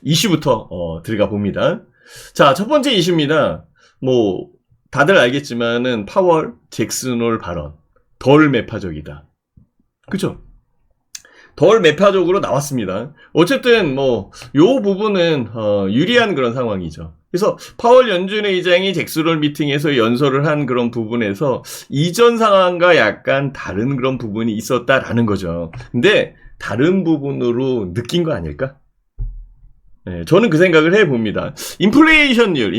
이슈부터 들어가 봅니다. 자, 첫 번째 이슈입니다. 뭐 다들 알겠지만은 파월 잭슨홀 발언 덜 매파적이다. 그죠? 덜 매파적으로 나왔습니다. 어쨌든 뭐 요 부분은 유리한 그런 상황이죠. 그래서 파월 연준 의장이 잭슨홀 미팅에서 연설을 한 그런 부분에서 이전 상황과 약간 다른 그런 부분이 있었다라는 거죠. 근데 다른 부분으로 느낀 거 아닐까? 네, 저는 그 생각을 해봅니다. 인플레이션율,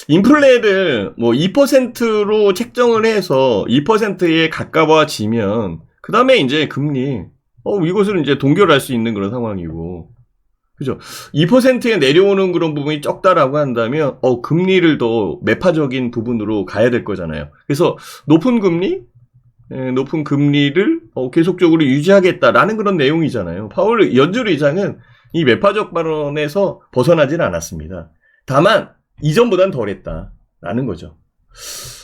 인플레를 뭐 2%로 책정을 해서 2%에 가까워지면 그 다음에 이제 금리 이것을 이제 동결할 수 있는 그런 상황이고, 그죠? 2%에 내려오는 그런 부분이 적다라고 한다면 금리를 더 매파적인 부분으로 가야 될 거잖아요. 그래서 높은 금리를 계속적으로 유지하겠다라는 그런 내용이잖아요. 파월 연준 의장은 이 매파적 발언에서 벗어나진 않았습니다. 다만 이전보단 덜했다라는 거죠.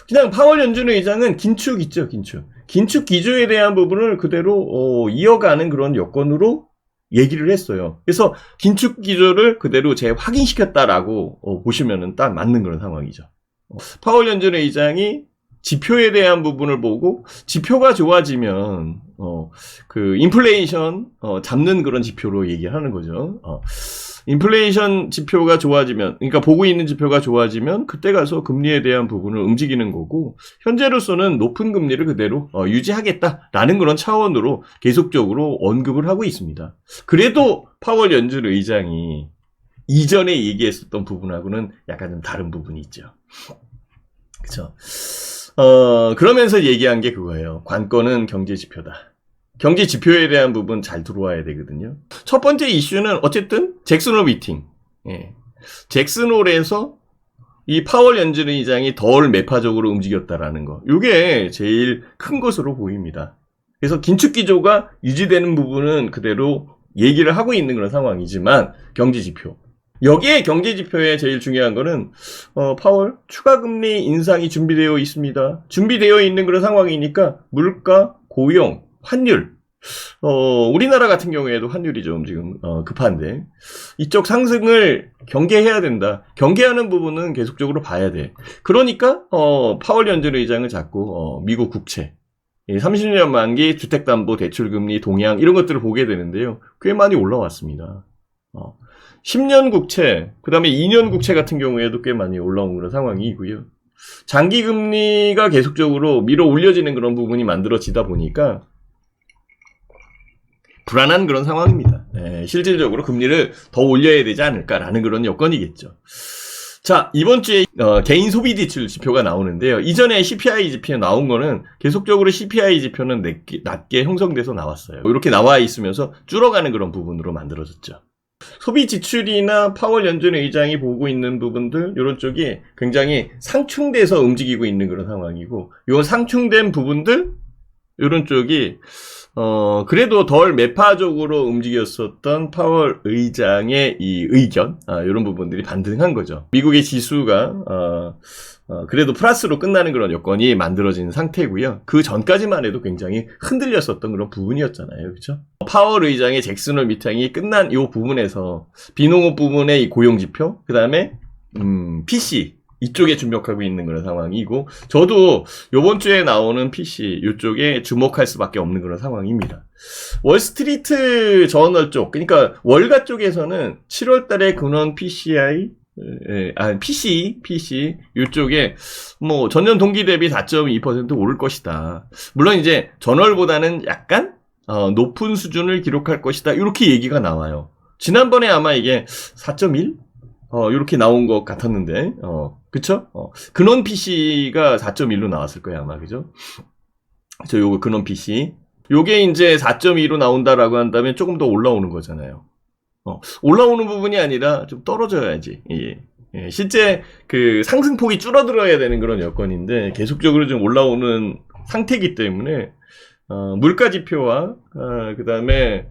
그냥 파월 연준 의장은 긴축 있죠, 긴축 기조에 대한 부분을 그대로 이어가는 그런 여건으로 얘기를 했어요. 그래서 긴축 기조를 그대로 재확인시켰다라고 보시면은 딱 맞는 그런 상황이죠. 파월 연준 의장이 지표에 대한 부분을 보고 지표가 좋아지면 그 인플레이션 잡는 그런 지표로 얘기하는 거죠. 인플레이션 지표가 좋아지면, 그러니까 보고 있는 지표가 좋아지면 그때 가서 금리에 대한 부분을 움직이는 거고, 현재로서는 높은 금리를 그대로 유지하겠다라는 그런 차원으로 계속적으로 언급을 하고 있습니다. 그래도 파월 연준 의장이 이전에 얘기했었던 부분하고는 약간 좀 다른 부분이 있죠. 그쵸? 그러면서 얘기한 게 그거예요. 관건은 경제 지표다. 경제 지표에 대한 부분 잘 들어와야 되거든요. 첫 번째 이슈는 어쨌든 잭슨홀 미팅. 잭슨홀에서 이 파월 연준 의장이 덜 매파적으로 움직였다라는 거. 이게 제일 큰 것으로 보입니다. 그래서 긴축 기조가 유지되는 부분은 그대로 얘기를 하고 있는 그런 상황이지만 경제 지표. 여기에 경제 지표에 제일 중요한 거는 파월 추가 금리 인상이 준비되어 있습니다. 준비되어 있는 그런 상황이니까 물가, 고용, 환율. 우리나라 같은 경우에도 환율이 좀 지금 급한데 이쪽 상승을 경계해야 된다. 경계하는 부분은 계속적으로 봐야 돼. 그러니까 파월 연준 의장을 자꾸 미국 국채 30년 만기 주택담보대출금리 동향 이런 것들을 보게 되는데요. 꽤 많이 올라왔습니다. 10년 국채, 그 다음에 2년 국채 같은 경우에도 꽤 많이 올라온 그런 상황이고요. 장기금리가 계속적으로 밀어 올려지는 그런 부분이 만들어지다 보니까 불안한 그런 상황입니다. 실질적으로 금리를 더 올려야 되지 않을까라는 그런 여건이겠죠. 자, 이번 주에 개인 소비 지출 지표가 나오는데요. 이전에 CPI 지표 나온 거는 계속적으로 CPI 지표는 낮게 형성돼서 나왔어요. 이렇게 나와 있으면서 줄어가는 그런 부분으로 만들어졌죠. 소비 지출이나 파월 연준 의장이 보고 있는 부분들 이런 쪽이 굉장히 상충돼서 움직이고 있는 그런 상황이고, 이 상충된 부분들 이런 쪽이 그래도 덜 매파적으로 움직였었던 파월 의장의 이 의견, 이런 부분들이 반등한 거죠. 미국의 지수가 그래도 플러스로 끝나는 그런 여건이 만들어진 상태고요. 그 전까지만 해도 굉장히 흔들렸었던 그런 부분이었잖아요. 그렇죠? 파월 의장의 잭슨홀 미팅이 끝난 이 부분에서 비농업 부분의 이 고용지표, 그 다음에 PC 이쪽에 주목하고 있는 그런 상황이고, 저도 요번 주에 나오는 PC 이쪽에 주목할 수밖에 없는 그런 상황입니다. 월스트리트 저널 쪽, 그러니까 월가 쪽에서는 7월 달에 근원 PCI PC 이쪽에 뭐 전년 동기 대비 4.2% 오를 것이다. 물론 이제 저널보다는 약간 높은 수준을 기록할 것이다. 이렇게 얘기가 나와요. 지난번에 아마 이게 4.1? 이렇게 나온 것 같았는데, 그쵸? 근원 PC가 4.1로 나왔을 거예요, 아마, 그죠? 요거 근원 PC. 요게 이제 4.2로 나온다라고 한다면 조금 더 올라오는 거잖아요. 올라오는 부분이 아니라 좀 떨어져야지. 예, 실제 그 상승폭이 줄어들어야 되는 그런 여건인데, 계속적으로 좀 올라오는 상태이기 때문에, 물가 지표와, 그 다음에,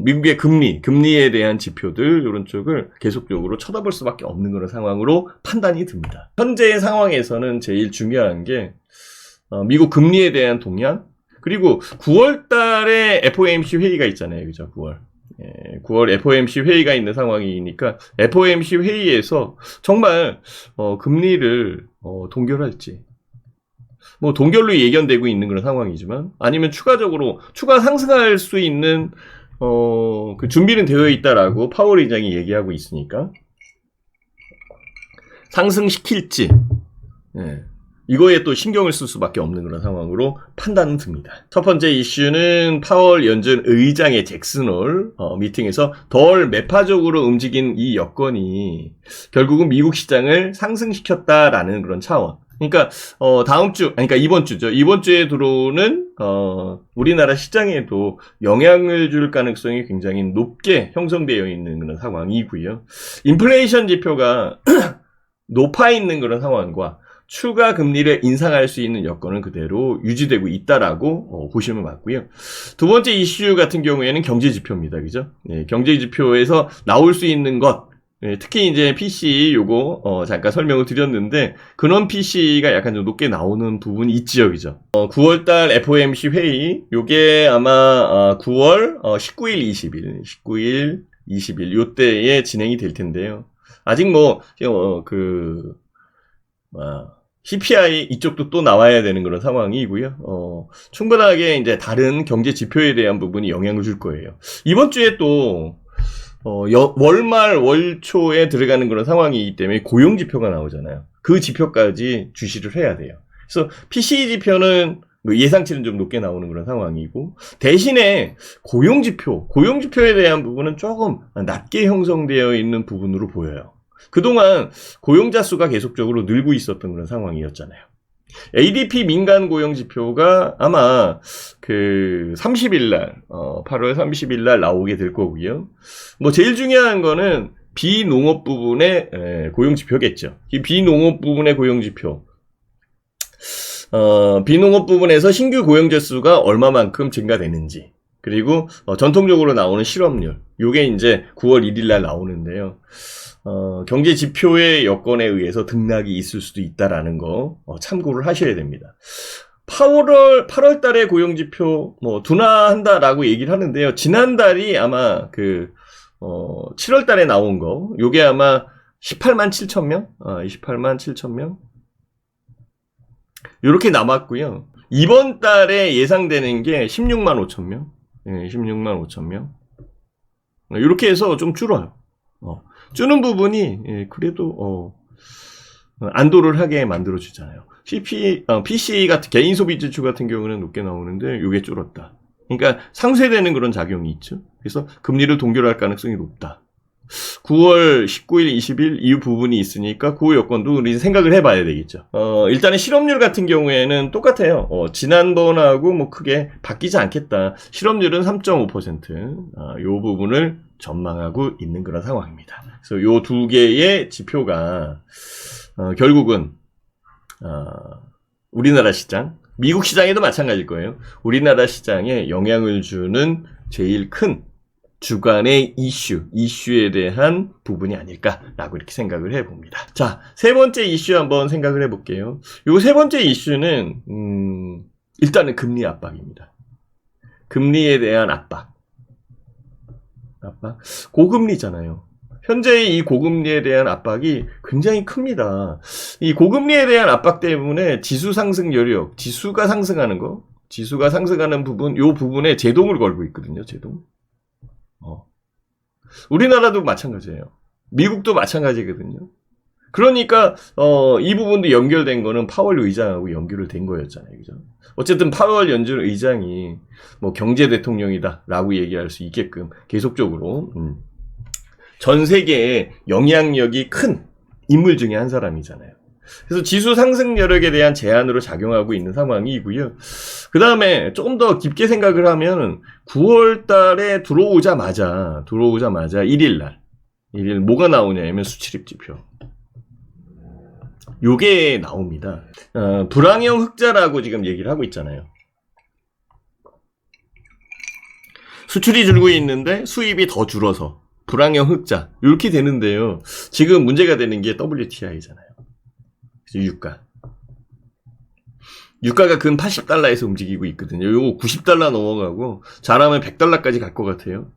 미국의 금리에 대한 지표들, 이런 쪽을 계속적으로 쳐다볼 수밖에 없는 그런 상황으로 판단이 듭니다. 현재의 상황에서는 제일 중요한 게, 미국 금리에 대한 동향, 그리고 9월 달에 FOMC 회의가 있잖아요. 그죠? 9월 FOMC 회의가 있는 상황이니까 FOMC 회의에서 정말 금리를 동결할지 뭐 동결로 예견되고 있는 그런 상황이지만 아니면 추가적으로 추가 상승할 수 있는 그 준비는 되어 있다라고 파월 의장이 얘기하고 있으니까 상승시킬지 이거에 또 신경을 쓸 수밖에 없는 그런 상황으로 판단은 듭니다. 첫 번째 이슈는 파월 연준 의장의 잭슨홀 미팅에서 덜 매파적으로 움직인 이 여건이 결국은 미국 시장을 상승시켰다라는 그런 차원. 그러니까 그러니까 이번 주죠. 이번 주에 들어오는 우리나라 시장에도 영향을 줄 가능성이 굉장히 높게 형성되어 있는 그런 상황이고요. 인플레이션 지표가 높아 있는 그런 상황과 추가 금리를 인상할 수 있는 여건은 그대로 유지되고 있다라고 보시면 맞고요. 두 번째 이슈 같은 경우에는 경제 지표입니다. 그죠? 경제 지표에서 나올 수 있는 것, 특히 이제 PC 요거 잠깐 설명을 드렸는데 근원 PC가 약간 좀 높게 나오는 부분이 있지요. 그죠? 9월달 FOMC 회의 요게 아마 9월 19일 20일 요때에 진행이 될 텐데요. 아직 CPI 이쪽도 또 나와야 되는 그런 상황이고요. 충분하게 이제 다른 경제 지표에 대한 부분이 영향을 줄 거예요. 이번 주에 또 월말 월초에 들어가는 그런 상황이기 때문에 고용 지표가 나오잖아요. 그 지표까지 주시를 해야 돼요. 그래서 PCE 지표는 예상치는 좀 높게 나오는 그런 상황이고 대신에 고용 지표에 대한 부분은 조금 낮게 형성되어 있는 부분으로 보여요. 그동안 고용자 수가 계속적으로 늘고 있었던 그런 상황이었잖아요. ADP 민간 고용 지표가 아마 30일 날, 8월 30일 날 나오게 될 거고요. 뭐 제일 중요한 거는 비농업 부분의 고용 지표겠죠. 이 비농업 부분의 고용 지표. 비농업 부분에서 신규 고용자 수가 얼마만큼 증가되는지. 그리고 전통적으로 나오는 실업률. 요게 이제 9월 1일 날 나오는데요. 경제 지표의 여건에 의해서 등락이 있을 수도 있다라는 거 참고를 하셔야 됩니다. 8월 달에 고용 지표 둔화한다라고 얘기를 하는데요. 지난달이 아마 7월 달에 나온 거 요게 아마 18만 7천 명? 28만 7천 명? 요렇게 남았고요. 이번 달에 예상되는 게 16만 5천 명? 16만 5천 명? 요렇게 해서 좀 줄어요. 주는 부분이 그래도 안도를 하게 만들어 주잖아요. PC 같은 개인 소비 지출 같은 경우는 높게 나오는데 이게 줄었다. 그러니까 상쇄되는 그런 작용이 있죠. 그래서 금리를 동결할 가능성이 높다. 9월 19일, 20일 이 부분이 있으니까 그 여건도 우리 생각을 해봐야 되겠죠. 일단은 실업률 같은 경우에는 똑같아요. 지난번하고 크게 바뀌지 않겠다. 실업률은 3.5%. 요 부분을 전망하고 있는 그런 상황입니다. 그래서 요 두 개의 지표가 결국은 우리나라 시장, 미국 시장에도 마찬가지일 거예요. 우리나라 시장에 영향을 주는 제일 큰 주간의 이슈에 대한 부분이 아닐까라고 이렇게 생각을 해봅니다. 자, 세 번째 이슈 한번 생각을 해볼게요. 요 세 번째 이슈는 일단은 금리 압박입니다. 금리에 대한 압박. 고금리잖아요. 현재 이 고금리에 대한 압박이 굉장히 큽니다. 이 고금리에 대한 압박 때문에 지수 상승 여력, 지수가 상승하는 부분, 요 부분에 제동을 걸고 있거든요. 제동. 우리나라도 마찬가지예요. 미국도 마찬가지거든요. 그러니까 이 부분도 연결된 거는 파월 의장하고 연결을 된 거였잖아요. 그죠? 어쨌든 파월 연준 의장이 경제 대통령이다라고 얘기할 수 있게끔 계속적으로 전 세계에 영향력이 큰 인물 중에 한 사람이잖아요. 그래서 지수 상승 여력에 대한 제한으로 작용하고 있는 상황이고요. 그 다음에 조금 더 깊게 생각을 하면 9월 달에 들어오자마자 1일 뭐가 나오냐면 수출입 지표. 요게 나옵니다. 불황형 흑자라고 지금 얘기를 하고 있잖아요. 수출이 줄고 있는데 수입이 더 줄어서 불황형 흑자 이렇게 되는데요. 지금 문제가 되는 게 WTI잖아요. 유가. 유가가 근 80달러에서 움직이고 있거든요. 요거 90달러 넘어가고 잘하면 100달러까지 갈 것 같아요.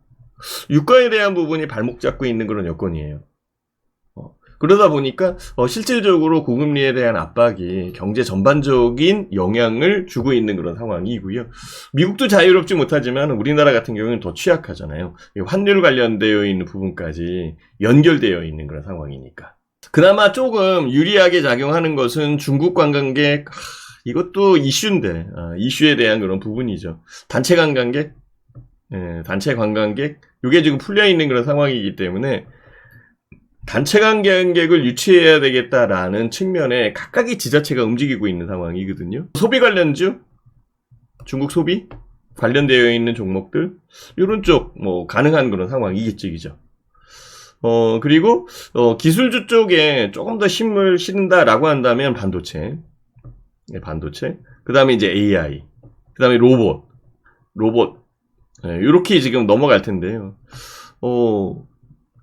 유가에 대한 부분이 발목 잡고 있는 그런 여건이에요. 그러다 보니까 실질적으로 고금리에 대한 압박이 경제 전반적인 영향을 주고 있는 그런 상황이고요. 미국도 자유롭지 못하지만 우리나라 같은 경우는 더 취약하잖아요. 환율 관련되어 있는 부분까지 연결되어 있는 그런 상황이니까. 그나마 조금 유리하게 작용하는 것은 중국 관광객, 이것도 이슈인데, 이슈에 대한 그런 부분이죠. 단체 관광객, 단체 관광객, 이게 지금 풀려 있는 그런 상황이기 때문에 단체 관광객을 유치해야 되겠다라는 측면에 각각의 지자체가 움직이고 있는 상황이거든요. 소비 관련주, 중국 소비 관련되어 있는 종목들, 이런 쪽 가능한 그런 상황이겠죠. 그리고 기술주 쪽에 조금 더 힘을 실은다라고 한다면 반도체, 그 다음에 이제 AI, 그 다음에 로봇, 이렇게 지금 넘어갈 텐데요.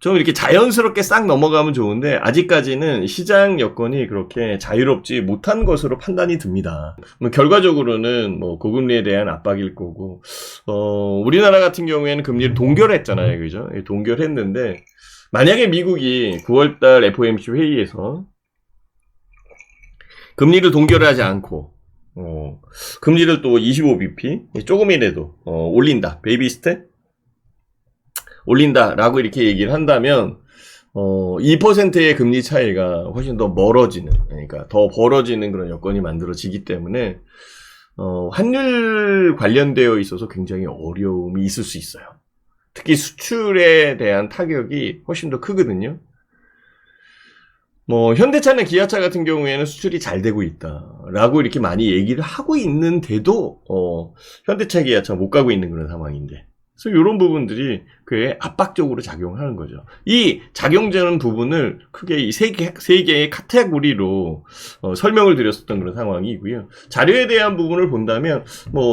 좀 이렇게 자연스럽게 싹 넘어가면 좋은데 아직까지는 시장 여건이 그렇게 자유롭지 못한 것으로 판단이 듭니다. 결과적으로는 고금리에 대한 압박일 거고, 우리나라 같은 경우에는 금리를 동결했잖아요, 그죠? 동결했는데 만약에 미국이 9월달 FOMC 회의에서 금리를 동결하지 않고 금리를 또 25bp 조금이라도 올린다, 베이비 스텝 올린다라고 이렇게 얘기를 한다면 2%의 금리 차이가 훨씬 더 멀어지는, 그러니까 더 벌어지는 그런 여건이 만들어지기 때문에 환율 관련되어 있어서 굉장히 어려움이 있을 수 있어요. 특히 수출에 대한 타격이 훨씬 더 크거든요. 현대차나 기아차 같은 경우에는 수출이 잘 되고 있다라고 이렇게 많이 얘기를 하고 있는데도 현대차, 기아차 못 가고 있는 그런 상황인데, 그래서 이런 부분들이 꽤 압박적으로 작용하는 거죠. 이 작용되는 부분을 크게 이 세 개의 카테고리로 설명을 드렸었던 그런 상황이고요. 자료에 대한 부분을 본다면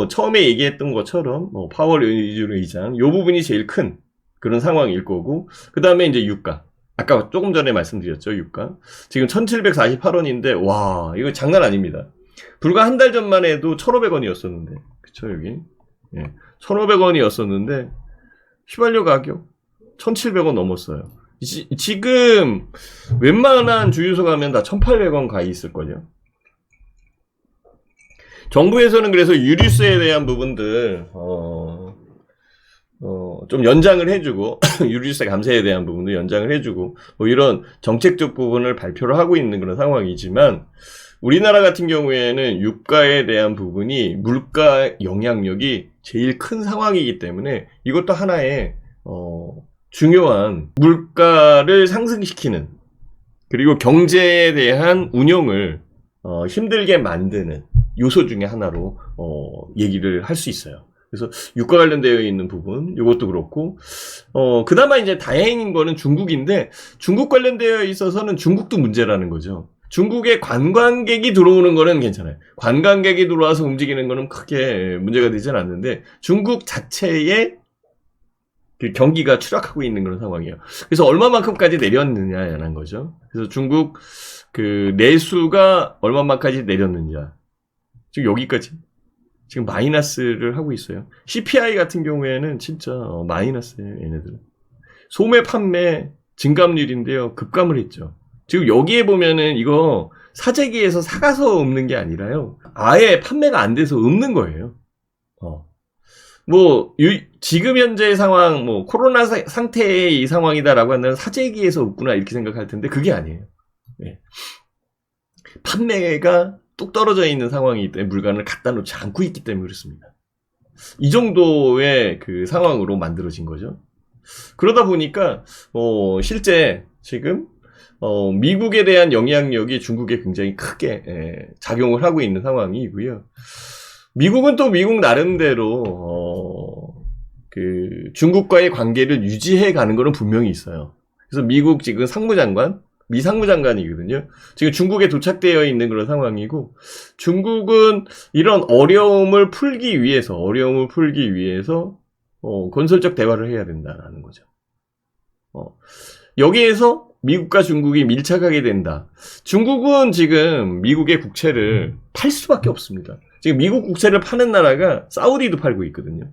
처음에 얘기했던 것처럼 파월 의장 이 부분이 제일 큰 그런 상황일 거고, 그 다음에 이제 유가. 아까 조금 전에 말씀드렸죠, 유가. 지금 1748원인데, 와, 이거 장난 아닙니다. 불과 한 달 전만 해도 1500원이었었는데, 그쵸, 여기. 예. 1500원이었었는데, 휘발유 가격 1700원 넘었어요. 지금, 웬만한 주유소 가면 다 1800원 가까이 있을걸요. 정부에서는 그래서 유류세에 대한 부분들, 좀 연장을 해주고, 유류세 감세에 대한 부분도 연장을 해주고, 이런 정책적 부분을 발표를 하고 있는 그런 상황이지만, 우리나라 같은 경우에는 유가에 대한 부분이 물가 영향력이 제일 큰 상황이기 때문에 이것도 하나의, 중요한 물가를 상승시키는, 그리고 경제에 대한 운영을, 힘들게 만드는 요소 중에 하나로, 얘기를 할 수 있어요. 그래서 유가 관련되어 있는 부분, 이것도 그렇고, 그나마 이제 다행인 거는 중국인데, 중국 관련되어 있어서는 중국도 문제라는 거죠. 중국에 관광객이 들어오는 거는 괜찮아요. 관광객이 들어와서 움직이는 거는 크게 문제가 되진 않는데, 중국 자체의 그 경기가 추락하고 있는 그런 상황이에요. 그래서 얼마만큼까지 내렸느냐라는 거죠. 그래서 중국 그 내수가 얼마만까지 내렸느냐. 지금 여기까지. 지금 마이너스를 하고 있어요. CPI 같은 경우에는 진짜 마이너스예요, 얘네들은. 소매 판매 증감률인데요, 급감을 했죠. 지금 여기에 보면은 이거 사재기에서 사가서 읊는 게 아니라요, 아예 판매가 안 돼서 읊는 거예요. 지금 현재 상황, 코로나 상태의 이 상황이다라고 한다면 사재기에서 읊구나 이렇게 생각할 텐데, 그게 아니에요. 네. 판매가 뚝 떨어져 있는 상황이기 때문에 물건을 갖다 놓지 않고 있기 때문에 그렇습니다. 이 정도의 그 상황으로 만들어진 거죠. 그러다 보니까 실제 지금 미국에 대한 영향력이 중국에 굉장히 크게 작용을 하고 있는 상황이고요. 미국은 또 미국 나름대로 그 중국과의 관계를 유지해 가는 거는 분명히 있어요. 그래서 미국 지금 상무장관, 미 상무장관이거든요. 지금 중국에 도착되어 있는 그런 상황이고, 중국은 이런 어려움을 풀기 위해서 건설적 대화를 해야 된다라는 거죠. 여기에서 미국과 중국이 밀착하게 된다. 중국은 지금 미국의 국채를 팔 수밖에 없습니다. 지금 미국 국채를 파는 나라가 사우디도 팔고 있거든요.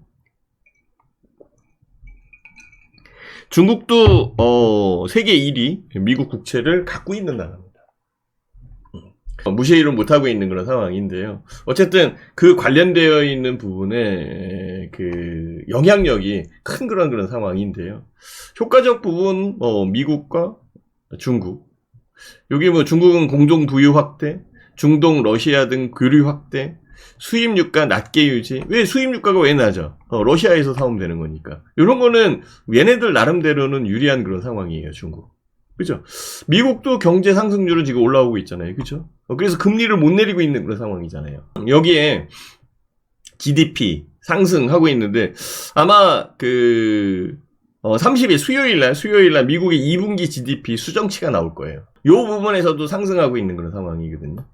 중국도 세계 1위 미국 국채를 갖고 있는 나라입니다. 무시를 못하고 있는 그런 상황인데요. 어쨌든 그 관련되어 있는 부분에 그 영향력이 큰 그런 상황인데요. 효과적 부분 미국과 중국, 여기 뭐 중국은 공동 부유 확대, 중동 러시아 등 교류 확대, 수입 유가 낮게 유지. 왜 수입 유가가 왜 낮아? 러시아에서 사오면 되는 거니까. 이런 거는 얘네들 나름대로는 유리한 그런 상황이에요, 중국. 그죠? 미국도 경제 상승률은 지금 올라오고 있잖아요. 그죠? 그래서 금리를 못 내리고 있는 그런 상황이잖아요. 여기에 GDP 상승하고 있는데 아마 30일 수요일날 미국의 2분기 GDP 수정치가 나올 거예요. 이 부분에서도 상승하고 있는 그런 상황이거든요.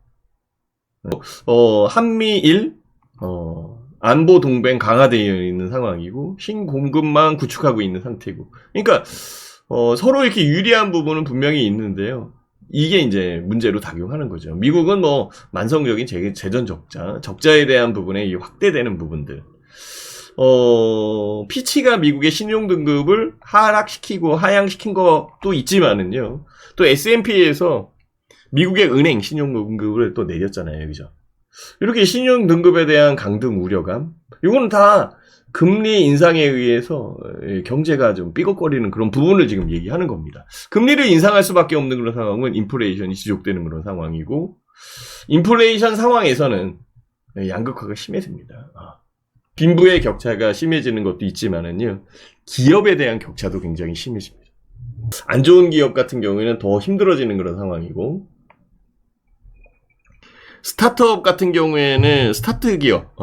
한미일 안보 동맹 강화되어 있는 상황이고 신공급망 구축하고 있는 상태고. 그러니까 서로 이렇게 유리한 부분은 분명히 있는데요. 이게 이제 문제로 작용하는 거죠. 미국은 뭐 만성적인 재정 적자에 대한 부분에 확대되는 부분들. 피치가 미국의 신용 등급을 하락시키고 하향시킨 것도 있지만은요. 또 S&P에서 미국의 은행 신용 등급을 또 내렸잖아요. 그죠? 이렇게 신용 등급에 대한 강등 우려감. 이거는 다 금리 인상에 의해서 경제가 좀 삐걱거리는 그런 부분을 지금 얘기하는 겁니다. 금리를 인상할 수밖에 없는 그런 상황은 인플레이션이 지속되는 그런 상황이고, 인플레이션 상황에서는 양극화가 심해집니다. 빈부의 격차가 심해지는 것도 있지만은요, 기업에 대한 격차도 굉장히 심해집니다. 안 좋은 기업 같은 경우에는 더 힘들어지는 그런 상황이고, 스타트업 같은 경우에는 스타트 기업,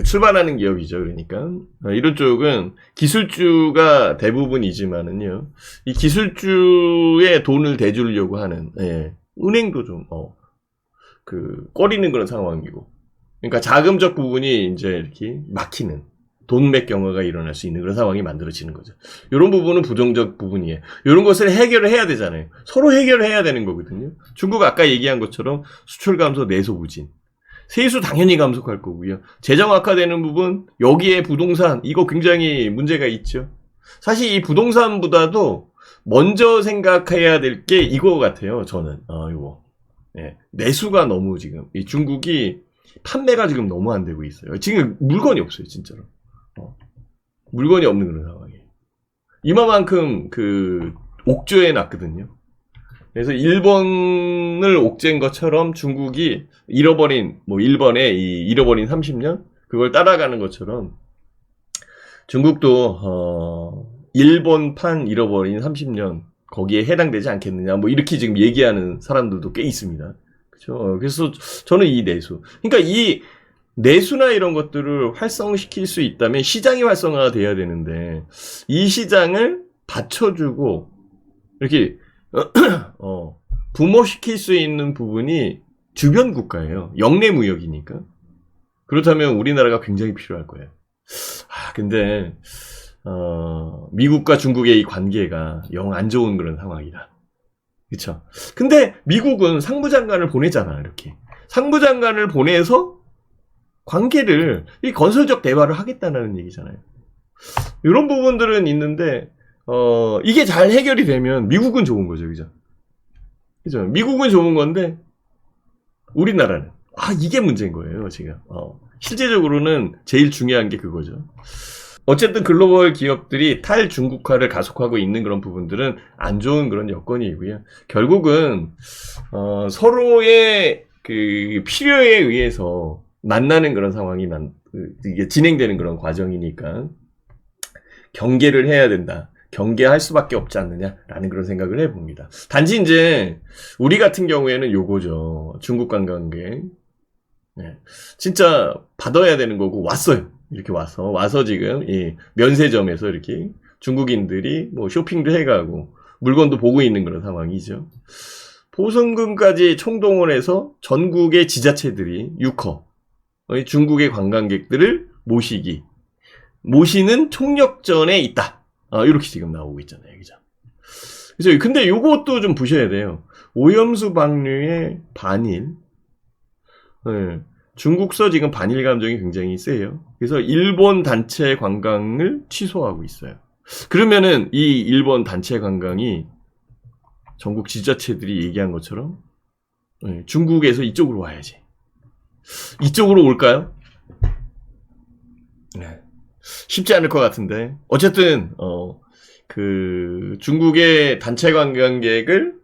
출발하는 기업이죠. 그러니까 이런 쪽은 기술주가 대부분이지만은요, 이 기술주의 돈을 대주려고 하는 은행도 좀 꺼리는 그런 상황이고, 그러니까 자금적 부분이 이제 이렇게 막히는 돈맥 경화가 일어날 수 있는 그런 상황이 만들어지는 거죠. 이런 부분은 부정적 부분이에요. 이런 것을 해결을 해야 되잖아요. 서로 해결을 해야 되는 거거든요. 중국 아까 얘기한 것처럼 수출 감소, 내수 부진. 세수 당연히 감속할 거고요. 재정 악화되는 부분, 여기에 부동산, 이거 굉장히 문제가 있죠. 사실 이 부동산보다도 먼저 생각해야 될 게 이거 같아요. 저는 이거 내수가 너무 지금 이 중국이 판매가 지금 너무 안 되고 있어요. 지금 물건이 없어요, 진짜로. 물건이 없는 그런 상황이에요. 이만큼 옥죄해 놨거든요. 그래서 일본을 옥죄인 것처럼 중국이 일본의 잃어버린 30년? 그걸 따라가는 것처럼 중국도, 일본판 잃어버린 30년, 거기에 해당되지 않겠느냐, 이렇게 지금 얘기하는 사람들도 꽤 있습니다. 그죠? 그래서 저는 이 내수. 그러니까 이 내수나 이런 것들을 활성시킬 수 있다면 시장이 활성화가 돼야 되는데, 이 시장을 받쳐주고, 이렇게, 부모시킬 수 있는 부분이 주변 국가예요. 영내 무역이니까. 그렇다면 우리나라가 굉장히 필요할 거예요. 근데 미국과 중국의 이 관계가 영 안 좋은 그런 상황이다. 그쵸? 근데 미국은 상무장관을 보내잖아, 이렇게. 상무장관을 보내서 관계를, 이 건설적 대화를 하겠다는 얘기잖아요. 이런 부분들은 있는데, 이게 잘 해결이 되면 미국은 좋은 거죠. 그죠? 그죠? 미국은 좋은 건데, 우리나라는. 이게 문제인 거예요, 지금. 실제적으로는 제일 중요한 게 그거죠. 어쨌든 글로벌 기업들이 탈중국화를 가속하고 있는 그런 부분들은 안 좋은 그런 여건이고요. 결국은, 서로의 그 필요에 의해서 만나는 그런 상황이 이게 진행되는 그런 과정이니까, 경계를 해야 된다. 경계할 수밖에 없지 않느냐라는 그런 생각을 해봅니다. 단지 이제 우리 같은 경우에는 요거죠. 중국 관광객 진짜 받아야 되는 거고 왔어요. 이렇게 와서 지금 이 면세점에서 이렇게 중국인들이 쇼핑도 해가고 물건도 보고 있는 그런 상황이죠. 보선금까지 총동원해서 전국의 지자체들이 6허 중국의 관광객들을 모시는 총력전에 있다. 이렇게 지금 나오고 있잖아요. 그죠? 그래서 근데 요것도 좀 보셔야 돼요. 오염수 방류의 반일. 네. 중국서 지금 반일 감정이 굉장히 세요. 그래서 일본 단체 관광을 취소하고 있어요. 그러면은 이 일본 단체 관광이 전국 지자체들이 얘기한 것처럼 중국에서 이쪽으로 와야지. 이쪽으로 올까요? 네. 쉽지 않을 것 같은데. 어쨌든 그 중국의 단체 관광객을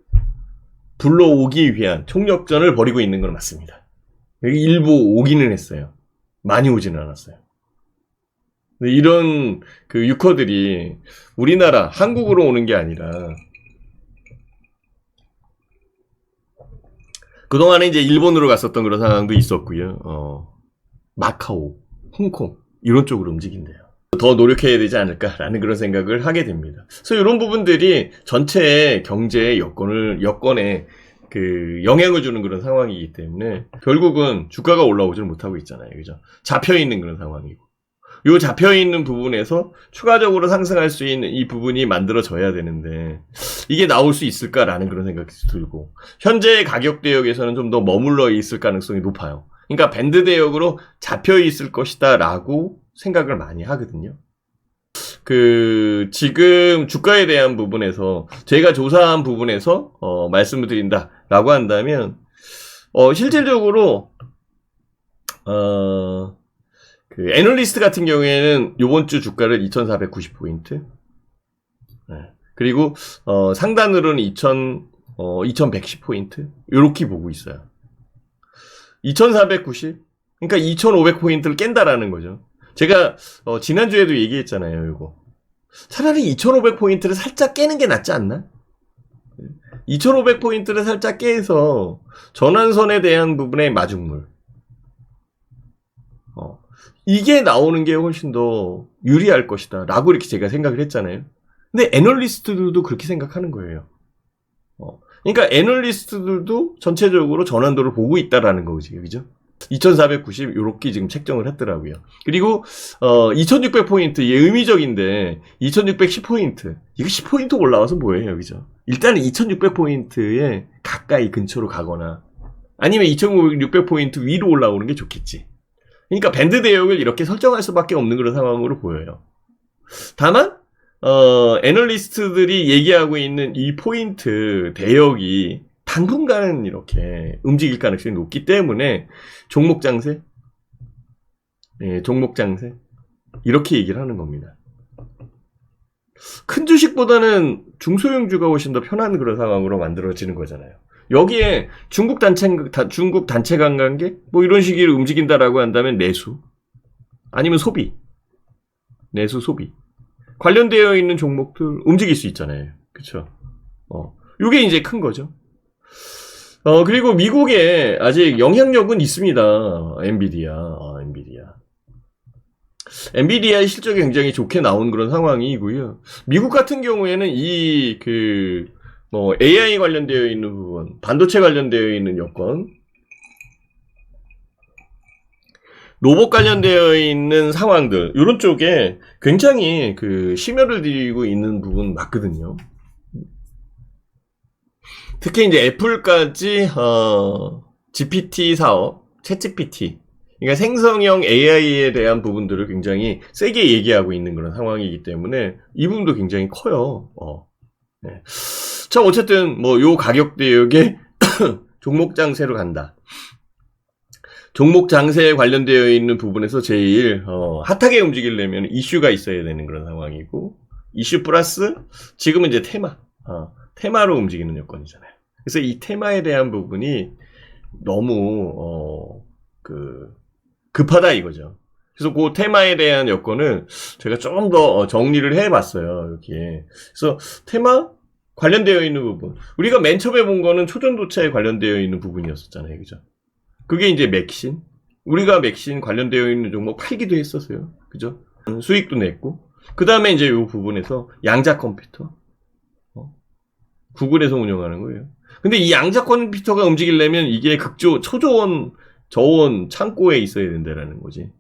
불러오기 위한 총력전을 벌이고 있는 건 맞습니다. 여기 일부 오기는 했어요. 많이 오지는 않았어요. 근데 이런 그 유커들이 우리나라, 한국으로 오는 게 아니라 그동안에 이제 일본으로 갔었던 그런 상황도 있었고요. 마카오, 홍콩 이런 쪽으로 움직인대요. 더 노력해야 되지 않을까라는 그런 생각을 하게 됩니다. 그래서 이런 부분들이 전체 경제 여건에 그 영향을 주는 그런 상황이기 때문에 결국은 주가가 올라오지를 못하고 있잖아요. 그죠? 잡혀있는 그런 상황이고. 요 잡혀있는 부분에서 추가적으로 상승할 수 있는 이 부분이 만들어져야 되는데 이게 나올 수 있을까라는 그런 생각이 들고 현재의 가격 대역에서는 좀 더 머물러 있을 가능성이 높아요. 그러니까 밴드 대역으로 잡혀있을 것이다 라고 생각을 많이 하거든요. 그 지금 주가에 대한 부분에서 제가 조사한 부분에서 말씀을 드린다라고 한다면 실질적으로 그 애널리스트 같은 경우에는 요번 주 주가를 2490포인트 그리고 상단으로는 2110포인트 요렇게 보고 있어요. 2490 그러니까 2500포인트를 깬다라는 거죠. 제가 지난주에도 얘기했잖아요. 이거 차라리 2500포인트를 살짝 깨는 게 낫지 않나? 2500포인트를 살짝 깨서 전환선에 대한 부분의 마중물 이게 나오는 게 훨씬 더 유리할 것이다 라고 이렇게 제가 생각을 했잖아요. 근데 애널리스트들도 그렇게 생각하는 거예요. 그러니까 애널리스트들도 전체적으로 전환도를 보고 있다라는 거지, 그죠? 2490 요렇게 지금 책정을 했더라고요. 그리고 2600포인트 이게 의미적인데 2610포인트 이거 10포인트 올라와서 뭐예요, 그죠? 일단은 2600포인트에 가까이 근처로 가거나 아니면 2600포인트 위로 올라오는 게 좋겠지. 그러니까 밴드 대역을 이렇게 설정할 수밖에 없는 그런 상황으로 보여요. 다만 애널리스트들이 얘기하고 있는 이 포인트 대역이 당분간은 이렇게 움직일 가능성이 높기 때문에 종목 장세 이렇게 얘기를 하는 겁니다. 큰 주식보다는 중소형주가 훨씬 더 편한 그런 상황으로 만들어지는 거잖아요. 여기에 중국 단체 관광객 뭐 이런 식으로 움직인다라고 한다면 내수 아니면 소비 관련되어 있는 종목들 움직일 수 있잖아요. 그쵸? 요게 이제 큰 거죠. 그리고 미국에 아직 영향력은 있습니다. 엔비디아의 실적이 굉장히 좋게 나온 그런 상황이고요. 미국 같은 경우에는 AI 관련되어 있는 부분, 반도체 관련되어 있는 여건, 로봇 관련되어 있는 상황들, 이런 쪽에 굉장히 심혈을 들이고 있는 부분 맞거든요. 특히 이제 애플까지, GPT 사업, 챗GPT, 그러니까 생성형 AI에 대한 부분들을 굉장히 세게 얘기하고 있는 그런 상황이기 때문에 이 부분도 굉장히 커요. 네. 자, 어쨌든 요 가격 대역에 종목 장세로 간다. 종목 장세에 관련되어 있는 부분에서 제일 핫하게 움직이려면 이슈가 있어야 되는 그런 상황이고 이슈 플러스 지금은 이제 테마로 움직이는 여건이잖아요. 그래서 이 테마에 대한 부분이 너무 급하다 이거죠. 그래서 그 테마에 대한 여건을 제가 조금 더 정리를 해봤어요. 여기에. 그래서 테마 관련되어 있는 부분. 우리가 맨 처음에 본 거는 초전도체에 관련되어 있는 부분이었었잖아요. 그죠? 그게 이제 맥신. 우리가 맥신 관련되어 있는 종목 팔기도 했었어요. 그죠? 수익도 냈고. 그 다음에 이제 이 부분에서 양자 컴퓨터. 구글에서 운영하는 거예요. 근데 이 양자 컴퓨터가 움직이려면 이게 초저원, 저원 창고에 있어야 된다라는 거지.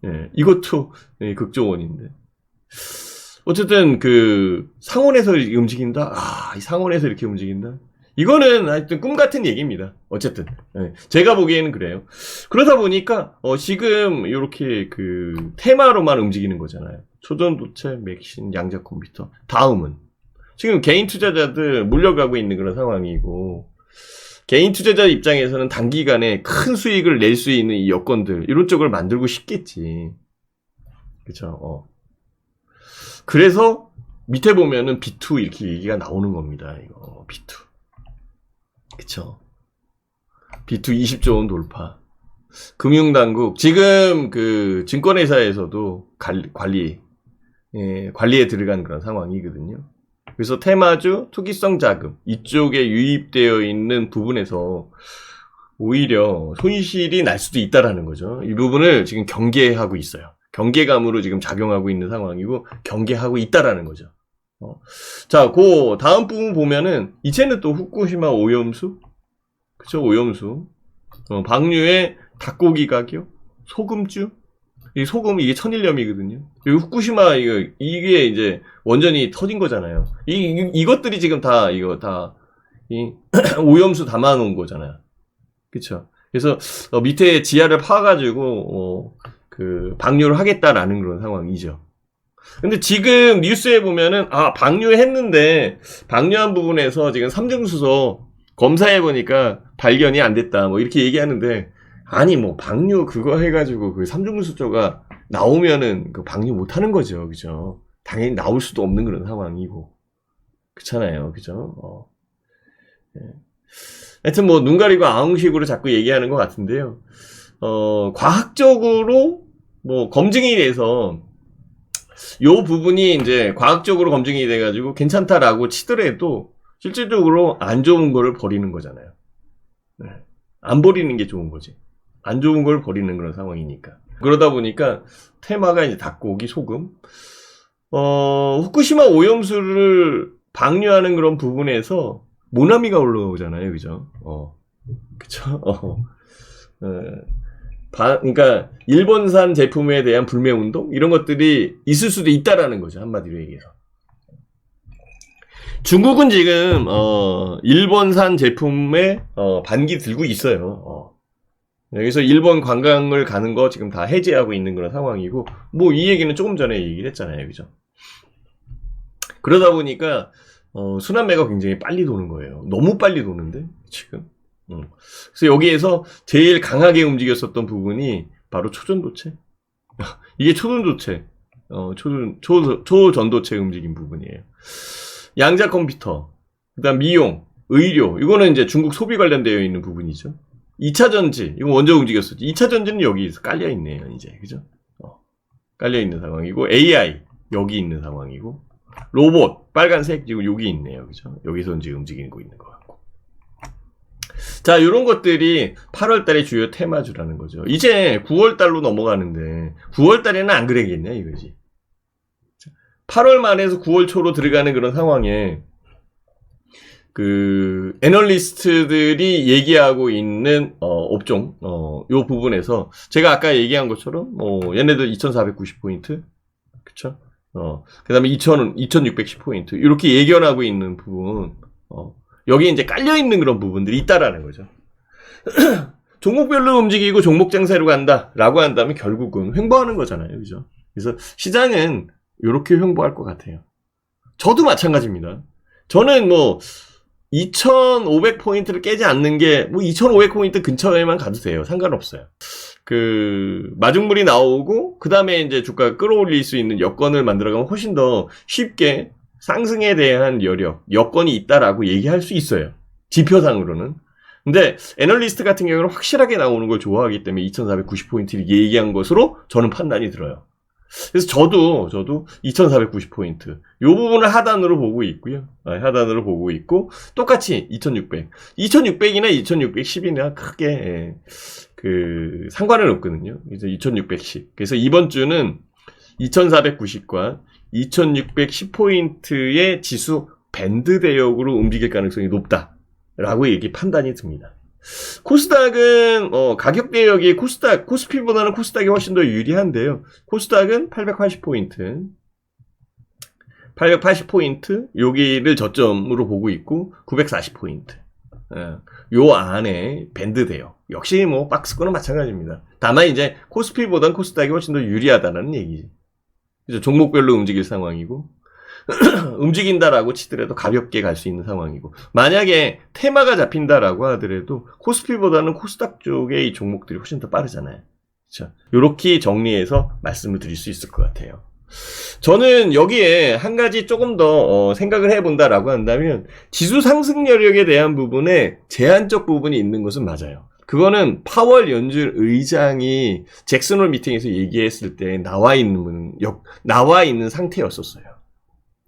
예, 이것도 극저원인데. 어쨌든 그 상온에서 움직인다. 이 상온에서 이렇게 움직인다. 이거는 하여튼 꿈 같은 얘기입니다. 어쨌든 제가 보기에는 그래요. 그러다 보니까 지금 이렇게 그 테마로만 움직이는 거잖아요. 초전도체, 맥신, 양자 컴퓨터. 다음은 지금 개인 투자자들 몰려가고 있는 그런 상황이고, 개인 투자자 입장에서는 단기간에 큰 수익을 낼 수 있는 이 여건들, 이런 쪽을 만들고 싶겠지. 그쵸? 그래서 밑에 보면은 B2 이렇게 얘기가 나오는 겁니다. 이거 B2. 그쵸? B2 20조 원 돌파. 금융당국, 지금 그 증권회사에서도 관리에 들어간 그런 상황이거든요. 그래서 테마주, 투기성 자금, 이쪽에 유입되어 있는 부분에서 오히려 손실이 날 수도 있다라는 거죠. 이 부분을 지금 경계하고 있어요. 경계감으로 지금 작용하고 있는 상황이고, 경계하고 있다라는 거죠. 자, 그 다음 부분 보면은, 이제는 또 후쿠시마 오염수? 그쵸, 오염수. 방류의 닭고기 가격, 소금주, 이 소금 이게 천일염이거든요. 그리고 후쿠시마 이게 이제 원전이 터진 거잖아요. 이것들이 지금 다 이거 다 이 오염수 담아놓은 거잖아요. 그쵸? 그래서 밑에 지하를 파가지고 그 방류를 하겠다라는 그런 상황이죠. 근데 지금 뉴스에 보면은 방류했는데 방류한 부분에서 지금 삼중수소 검사해 보니까 발견이 안 됐다. 뭐 이렇게 얘기하는데, 아니 뭐 방류 그거 해가지고 그 삼중수소가 나오면은 그 방류 못 하는 거죠. 그죠? 당연히 나올 수도 없는 그런 상황이고. 그렇잖아요. 그죠? 하여튼 뭐 눈 가리고 아웅식으로 자꾸 얘기하는 것 같은데요. 과학적으로 뭐 검증이 돼서 요 부분이 이제 과학적으로 검증이 돼가지고 괜찮다라고 치더라도 실질적으로 안 좋은 거를 버리는 거잖아요. 안 버리는 게 좋은 거지. 안 좋은 걸 버리는 그런 상황이니까. 그러다 보니까 테마가 이제 닭고기, 소금. 후쿠시마 오염수를 방류하는 그런 부분에서 모나미가 올라오잖아요. 그죠? 그쵸? 그러니까 일본산 제품에 대한 불매 운동 이런 것들이 있을 수도 있다라는 거죠. 한마디로 얘기해서. 중국은 지금 일본산 제품에 반기 들고 있어요. 여기서 일본 관광을 가는 거 지금 다 해제하고 있는 그런 상황이고, 뭐 이 얘기는 조금 전에 얘기를 했잖아요. 그죠? 그러다 보니까 순환매가 굉장히 빨리 도는 거예요. 너무 빨리 도는데 지금. 그래서 여기에서 제일 강하게 움직였었던 부분이 바로 초전도체. 이게 초전도체, 초전도체 움직인 부분이에요. 양자 컴퓨터, 그다음 미용, 의료, 이거는 이제 중국 소비 관련되어 있는 부분이죠. 2차 전지, 이거 먼저 움직였었죠. 2차 전지는 여기서 깔려 있네요, 이제. 그죠? 깔려 있는 상황이고, AI, 여기 있는 상황이고, 로봇, 빨간색, 지금 여기 있네요. 그죠? 여기서 이제 움직이고 있는 것 같고. 자, 요런 것들이 8월 달에 주요 테마주라는 거죠. 이제 9월 달로 넘어가는데, 9월 달에는 안 그래야겠냐, 이거지. 8월 말에서 9월 초로 들어가는 그런 상황에 그 애널리스트들이 얘기하고 있는 업종 요 부분에서 제가 아까 얘기한 것처럼 얘네들 2490포인트 그쵸? 그다음에 2610포인트 이렇게 예견하고 있는 부분 여기 이제 깔려 있는 그런 부분들이 있다라는 거죠. 종목별로 움직이고 종목 장세로 간다라고 한다면 결국은 횡보하는 거잖아요. 그죠? 그래서 시장은 이렇게 횡보할 것 같아요. 저도 마찬가지입니다. 저는 뭐 2500포인트를 깨지 않는 게 뭐 2500포인트 근처에만 가도 돼요. 상관없어요. 그 마중물이 나오고 그 다음에 이제 주가가 끌어올릴 수 있는 여건을 만들어가면 훨씬 더 쉽게 상승에 대한 여건이 있다라고 얘기할 수 있어요. 지표상으로는. 근데 애널리스트 같은 경우는 확실하게 나오는 걸 좋아하기 때문에 2490포인트를 얘기한 것으로 저는 판단이 들어요. 그래서 저도 2490포인트 요 부분을 하단으로 보고 있고요. 하단으로 보고 있고 똑같이 2600이나 2610이나 크게 그 상관은 없거든요. 그래서 2610. 그래서 이번 주는 2490과 2610포인트의 지수 밴드 대역으로 움직일 가능성이 높다라고 판단이 듭니다. 코스닥은 가격 대역이 코스피보다는 코스닥이 훨씬 더 유리한데요. 코스닥은 880포인트, 880포인트, 여기를 저점으로 보고 있고, 940포인트. 요 안에 밴드 돼요. 역시 뭐, 박스권은 마찬가지입니다. 다만 이제, 코스피보단 코스닥이 훨씬 더 유리하다는 얘기지. 그래서 종목별로 움직일 상황이고, 움직인다라고 치더라도 가볍게 갈 수 있는 상황이고, 만약에 테마가 잡힌다라고 하더라도 코스피보다는 코스닥 쪽의 이 종목들이 훨씬 더 빠르잖아요. 그렇죠? 요렇게 정리해서 말씀을 드릴 수 있을 것 같아요. 저는 여기에 한 가지 조금 더 생각을 해본다라고 한다면, 지수 상승 여력에 대한 부분에 제한적 부분이 있는 것은 맞아요. 그거는 파월 연준 의장이 잭슨홀 미팅에서 얘기했을 때 나와 있는 상태였었어요.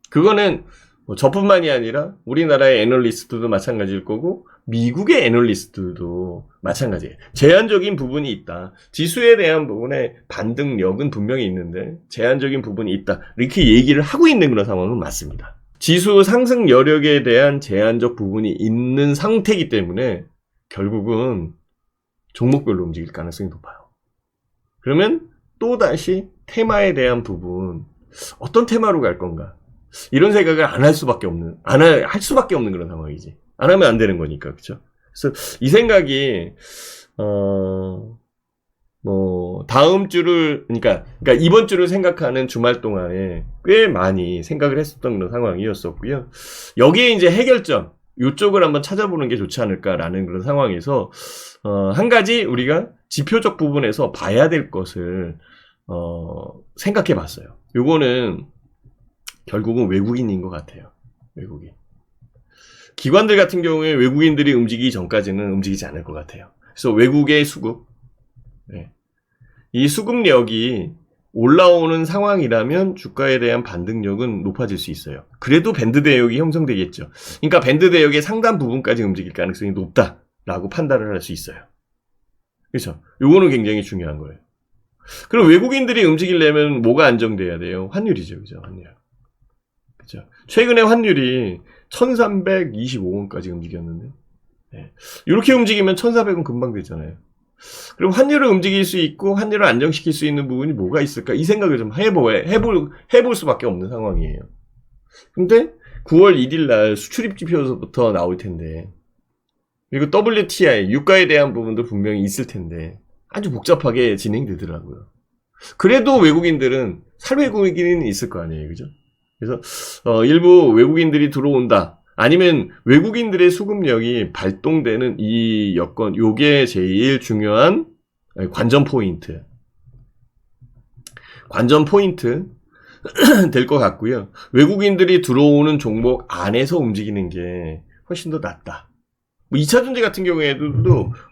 그거는 뭐 저뿐만이 아니라 우리나라의 애널리스트도 마찬가지일 거고 미국의 애널리스트도 마찬가지예요. 제한적인 부분이 있다. 지수에 대한 부분에 반등력은 분명히 있는데 제한적인 부분이 있다. 이렇게 얘기를 하고 있는 그런 상황은 맞습니다. 지수 상승 여력에 대한 제한적 부분이 있는 상태이기 때문에 결국은 종목별로 움직일 가능성이 높아요. 그러면 또다시 테마에 대한 부분, 어떤 테마로 갈 건가? 이런 생각을 안 할 수밖에 없는, 할 수밖에 없는 그런 상황이지. 안 하면 안 되는 거니까, 그쵸? 그래서 이 생각이, 다음 주를, 그러니까 이번 주를 생각하는 주말 동안에 꽤 많이 생각을 했었던 그런 상황이었었고요. 여기에 이제 해결점, 요쪽을 한번 찾아보는 게 좋지 않을까라는 그런 상황에서, 한 가지 우리가 지표적 부분에서 봐야 될 것을, 생각해 봤어요. 요거는, 결국은 외국인인 것 같아요. 외국인. 기관들 같은 경우에 외국인들이 움직이기 전까지는 움직이지 않을 것 같아요. 그래서 외국의 수급. 네. 이 수급력이 올라오는 상황이라면 주가에 대한 반등력은 높아질 수 있어요. 그래도 밴드 대역이 형성되겠죠. 그러니까 밴드 대역의 상단 부분까지 움직일 가능성이 높다라고 판단을 할 수 있어요. 그렇죠? 요거는 굉장히 중요한 거예요. 그럼 외국인들이 움직이려면 뭐가 안정돼야 돼요? 환율이죠. 그죠? 환율. 그죠? 최근에 환율이 1325원까지 움직였는데, 네. 이렇게 움직이면 1400원 금방 되잖아요. 그럼 환율을 움직일 수 있고, 환율을 안정시킬 수 있는 부분이 뭐가 있을까? 이 생각을 좀 해볼 수밖에 없는 상황이에요. 근데 9월 1일 날 수출입 지표서부터 나올 텐데, 그리고 WTI, 유가에 대한 부분도 분명히 있을 텐데, 아주 복잡하게 진행되더라고요. 그래도 외국인들은, 살 외국인은 있을 거 아니에요. 그죠? 그래서 일부 외국인들이 들어온다. 아니면 외국인들의 수급력이 발동되는 이 여건, 요게 제일 중요한 관전 포인트. 관전 포인트 될 것 같고요. 외국인들이 들어오는 종목 안에서 움직이는 게 훨씬 더 낫다. 뭐 2차전지 같은 경우에도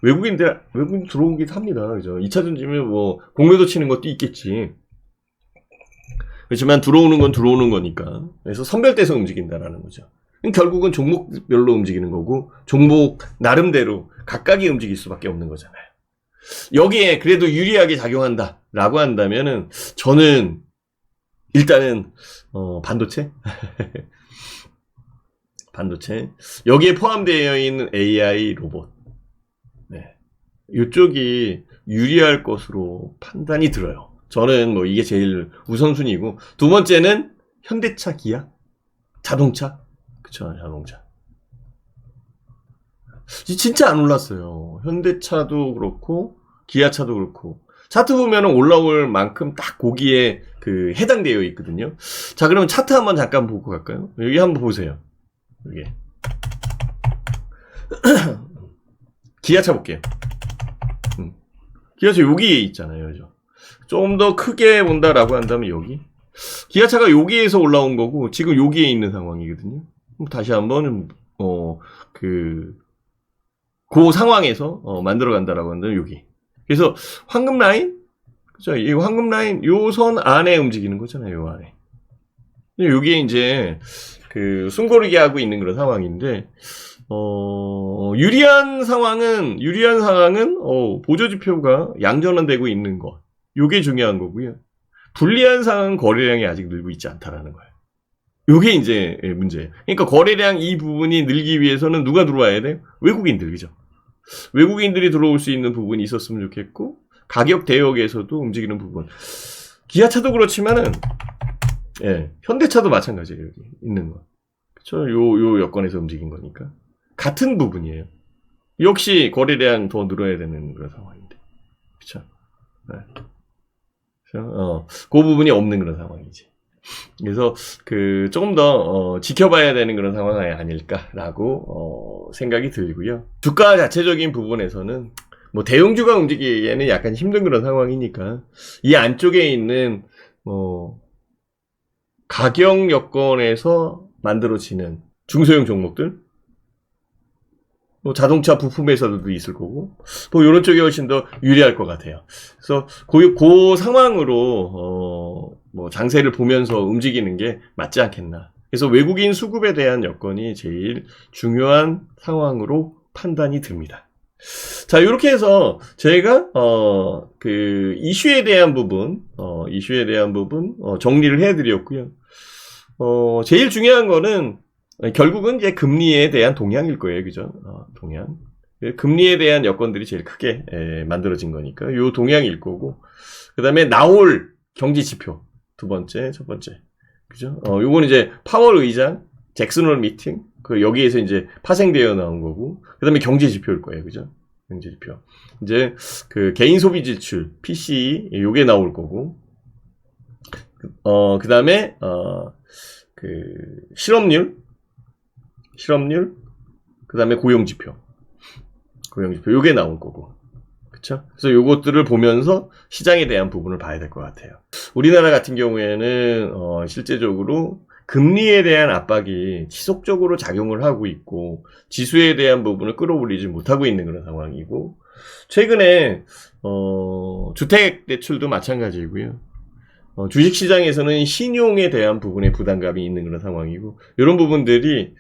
외국인 들어오기도 합니다. 그죠? 2차전지면 뭐 공매도 치는 것도 있겠지. 그렇지만 들어오는 건 들어오는 거니까. 그래서 선별돼서 움직인다라는 거죠. 결국은 종목별로 움직이는 거고 종목 나름대로 각각이 움직일 수밖에 없는 거잖아요. 여기에 그래도 유리하게 작용한다라고 한다면은 저는 일단은 반도체 반도체 여기에 포함되어 있는 AI 로봇 이쪽이 유리할 것으로 판단이 들어요. 저는 뭐 이게 제일 우선순위고 두 번째는 현대차, 기아, 자동차. 그쵸, 자동차. 진짜 안 올랐어요. 현대차도 그렇고 기아차도 그렇고 차트 보면은 올라올 만큼 딱 거기에 그 해당되어 있거든요. 자, 그러면 차트 한번 잠깐 보고 갈까요? 여기 한번 보세요. 여기 기아차 볼게요. 기아차 여기에 있잖아요, 그죠? 좀 더 크게 본다라고 한다면 여기 기아차가 여기에서 올라온 거고 지금 여기에 있는 상황이거든요. 다시 한번 그 상황에서 만들어 간다라고 한다면 여기. 그래서 황금 라인, 그죠? 이 황금 라인 요 선 안에 움직이는 거잖아요, 요 안에. 여기에 이제 그 숨고르기 하고 있는 그런 상황인데 유리한 상황은 보조 지표가 양전환되고 있는 것. 요게 중요한 거고요. 불리한 상황은 거래량이 아직 늘고 있지 않다라는 거예요. 요게 이제 문제예요. 그러니까 거래량 이 부분이 늘기 위해서는 누가 들어와야 돼요? 외국인들, 그죠? 외국인들이 들어올 수 있는 부분이 있었으면 좋겠고 가격 대역에서도 움직이는 부분. 기아차도 그렇지만은 예. 현대차도 마찬가지예요. 여기 있는 거. 그쵸? 요 여건에서 움직인 거니까. 같은 부분이에요. 역시 거래량 더 늘어야 되는 그런 상황인데. 그쵸? 네. 그래서, 그 부분이 없는 그런 상황이지. 그래서, 조금 더, 지켜봐야 되는 그런 상황이 아닐까라고, 생각이 들고요. 주가 자체적인 부분에서는, 뭐, 대형주가 움직이기에는 약간 힘든 그런 상황이니까, 이 안쪽에 있는, 가격 여건에서 만들어지는 중소형 종목들, 뭐 자동차 부품회사들도 있을 거고, 뭐 이런 쪽이 훨씬 더 유리할 것 같아요. 그래서 그 상황으로 뭐 장세를 보면서 움직이는 게 맞지 않겠나. 그래서 외국인 수급에 대한 여건이 제일 중요한 상황으로 판단이 듭니다. 자, 이렇게 해서 저희가 이슈에 대한 부분 정리를 해드렸고요. 제일 중요한 거는 결국은 이제 금리에 대한 동향일 거예요. 그죠? 동향. 금리에 대한 여건들이 제일 크게 만들어진 거니까 요 동향일 거고, 그 다음에 나올 경제 지표 두 번째, 첫 번째. 그죠? 요건 이제 파월 의장 잭슨홀 미팅 여기에서 이제 파생되어 나온 거고, 그 다음에 경제 지표일 거예요. 그죠? 경제 지표. 이제 개인 소비 지출 PCE 요게 나올 거고, 그 다음에 실업률, 그 다음에 고용지표, 요게 나올 거고. 그쵸? 그래서 요것들을 보면서 시장에 대한 부분을 봐야 될 것 같아요. 우리나라 같은 경우에는, 실제적으로 금리에 대한 압박이 지속적으로 작용을 하고 있고, 지수에 대한 부분을 끌어올리지 못하고 있는 그런 상황이고, 최근에, 주택대출도 마찬가지고요. 주식시장에서는 신용에 대한 부분에 부담감이 있는 그런 상황이고, 이런 부분들이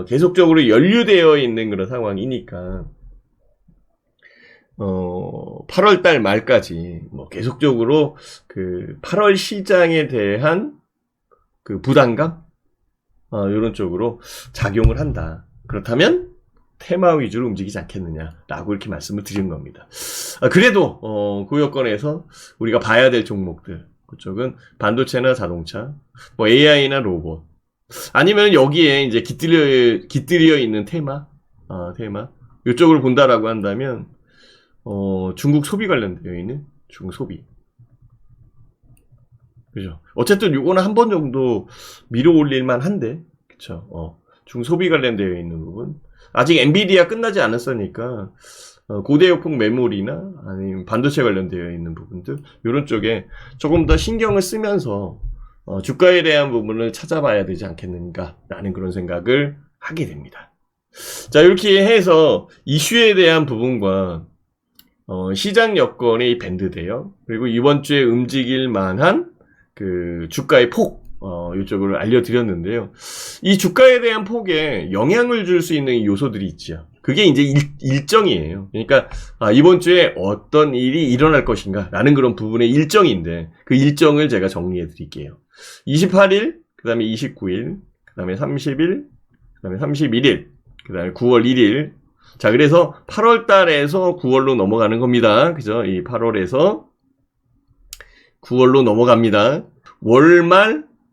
계속적으로 연루되어 있는 그런 상황이니까 8월달 말까지 뭐 계속적으로 8월 시장에 대한 부담감 이런 쪽으로 작용을 한다. 그렇다면 테마 위주로 움직이지 않겠느냐라고 이렇게 말씀을 드린 겁니다. 그래도 그 여건에서 우리가 봐야 될 종목들, 그쪽은 반도체나 자동차, 뭐 AI나 로봇, 아니면 여기에 이제 깃들여 있는 테마, 이쪽을 본다라고 한다면, 중국 소비 관련되어 있는 중소비. 그죠? 어쨌든 요거는 한 번 정도 밀어 올릴만 한데, 그쵸? 중소비 관련되어 있는 부분. 아직 엔비디아 끝나지 않았으니까, 고대역폭 메모리나 아니면 반도체 관련되어 있는 부분들, 이런 쪽에 조금 더 신경을 쓰면서 주가에 대한 부분을 찾아봐야 되지 않겠는가라는 그런 생각을 하게 됩니다. 자, 이렇게 해서 이슈에 대한 부분과 시장 여건의 밴드대요. 그리고 이번 주에 움직일 만한 주가의 폭, 이쪽을 알려드렸는데요. 이 주가에 대한 폭에 영향을 줄 수 있는 요소들이 있죠. 그게 이제 일정이에요. 그러니까 이번 주에 어떤 일이 일어날 것인가 라는 그런 부분의 일정인데, 그 일정을 제가 정리해 드릴게요. 28일, 그 다음에 29일, 그 다음에 30일, 그 다음에 31일, 그 다음에 9월 1일. 자, 그래서 8월 달에서 9월로 넘어가는 겁니다. 그죠? 이 8월에서 9월로 넘어갑니다.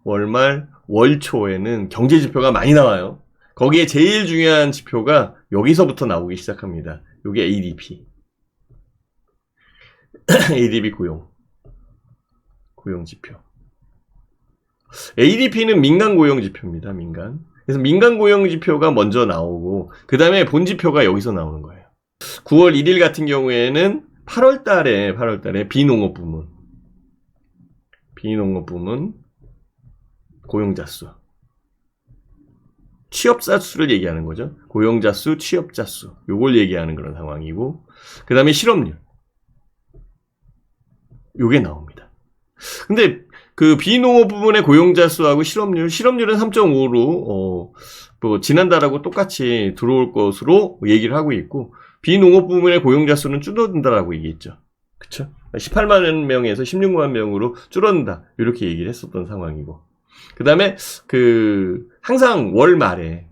월말, 월초에는 경제 지표가 많이 나와요. 거기에 제일 중요한 지표가 여기서부터 나오기 시작합니다. 요게 ADP. ADP 고용 지표. ADP는 민간 고용 지표입니다. 민간. 그래서 민간 고용 지표가 먼저 나오고, 그 다음에 본 지표가 여기서 나오는 거예요. 9월 1일 같은 경우에는 8월 달에 비농업 부문 고용자 수. 취업자 수를 얘기하는 거죠. 고용자 수, 취업자 수. 요걸 얘기하는 그런 상황이고, 그 다음에 실업률. 요게 나옵니다. 근데 비농업 부분의 고용자 수하고 실업률은 3.5로 뭐 지난달하고 똑같이 들어올 것으로 얘기를 하고 있고, 비농업 부분의 고용자 수는 줄어든다라고 얘기했죠. 그쵸? 18만 명에서 16만 명으로 줄어든다. 이렇게 얘기를 했었던 상황이고. 그 다음에 항상 월말에